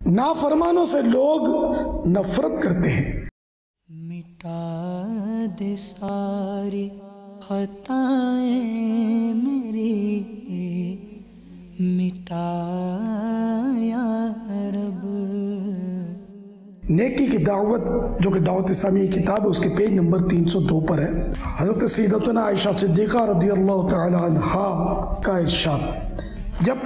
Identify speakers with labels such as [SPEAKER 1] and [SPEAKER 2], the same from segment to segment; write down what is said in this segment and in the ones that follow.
[SPEAKER 1] نافرمانوں سے لوگ نفرت کرتے ہیں۔
[SPEAKER 2] مٹا دے ساری خطائیں میری، مٹا یا رب۔
[SPEAKER 1] نیکی کی دعوت جو کہ دعوت اسلامی کتاب ہے، اس کے پیج نمبر 302 پر ہے۔ حضرت سیدتنا عائشہ صدیقہ رضی اللہ تعالی عنہا کا ارشاد، جب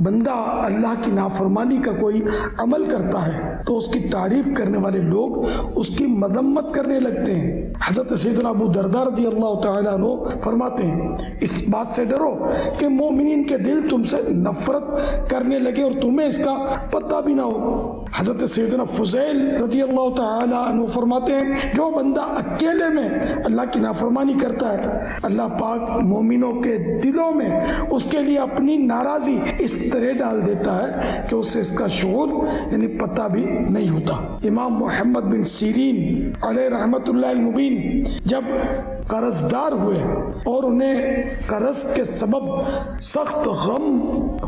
[SPEAKER 1] بندہ اللہ کی نافرمانی کا کوئی عمل کرتا ہے تو اس کی تعریف کرنے والے لوگ اس کی مذمت کرنے لگتے ہیں۔ حضرت سیدنا ابو درداء رضی اللہ تعالیٰ عنہ فرماتے ہیں، اس بات سے ڈرو کہ مومنین کے دل تم سے نفرت کرنے لگے اور تمہیں اس کا پتہ بھی نہ ہو۔ حضرت سیدنا فضیل رضی اللہ تعالیٰ عنہ فرماتے ہیں، جو بندہ اکیلے میں اللہ کی نافرمانی کرتا ہے، اللہ پاک مومنوں کے دلوں میں اس کے لیے اپنی ناراضی اس طرح ڈال دیتا ہے کہ اسے اس کا شعور یعنی پتہ بھی نہیں ہوتا۔ امام محمد بن سیرین علیہ رحمت اللہ المبین جب قرض دار ہوئے اور انہیں قرض کے سبب سخت غم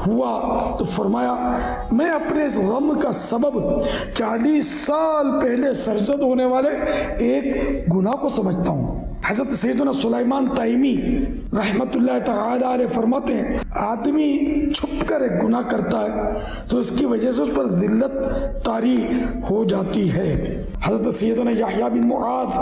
[SPEAKER 1] ہوا تو فرمایا، میں اپنے اس غم کا سبب 40 سال پہلے سرزد ہونے والے ایک گناہ کو سمجھتا ہوں۔ حضرت سیدنا سلیمان تیمی رحمت اللہ تعالی علیہ فرماتے ہیں، آدمی چھپ کر ایک گناہ کرتا ہے تو اس کی وجہ سے اس پر ذلت طاری ہو جاتی ہے۔ حضرت سیدنا یحییٰ بن معاذ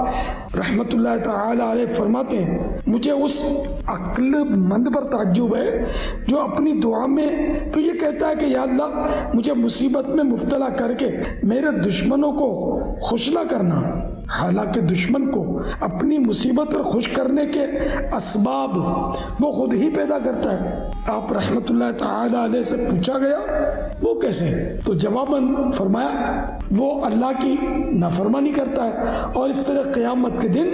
[SPEAKER 1] رحمت اللہ تعالی علیہ فرماتے ہیں، مجھے اس عقل مند پر تعجب ہے جو اپنی دعا میں تو یہ کہتا ہے کہ یا اللہ مجھے مصیبت میں مبتلا کر کے میرے دشمنوں کو خوش نہ کرنا، حالانکہ دشمن کو اپنی مصیبت پر خوش کرنے کے اسباب وہ خود ہی پیدا کرتا ہے۔ آپ رحمت اللہ تعالی علیہ سے پوچھا گیا وہ کیسے؟ تو جواباً فرمایا وہ اللہ کی نافرمانی کرتا ہے اور اس طرح قیامت کے دن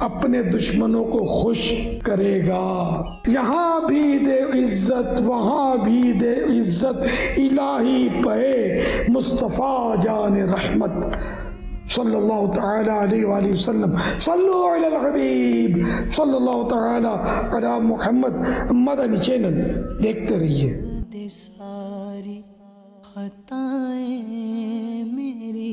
[SPEAKER 1] اپنے دشمنوں کو خوش کرے گا۔ یہاں بھی دے عزت وہاں بھی دے عزت، الہی پہ مصطفیٰ جان رحمت صلی اللہ تعالی علیہ وآلہ وسلم۔ صلو علی الحبیب صلی اللہ تعالی علی محمد۔ مدنی چینل دیکھتے رہیے۔
[SPEAKER 2] ساری خطائیں میری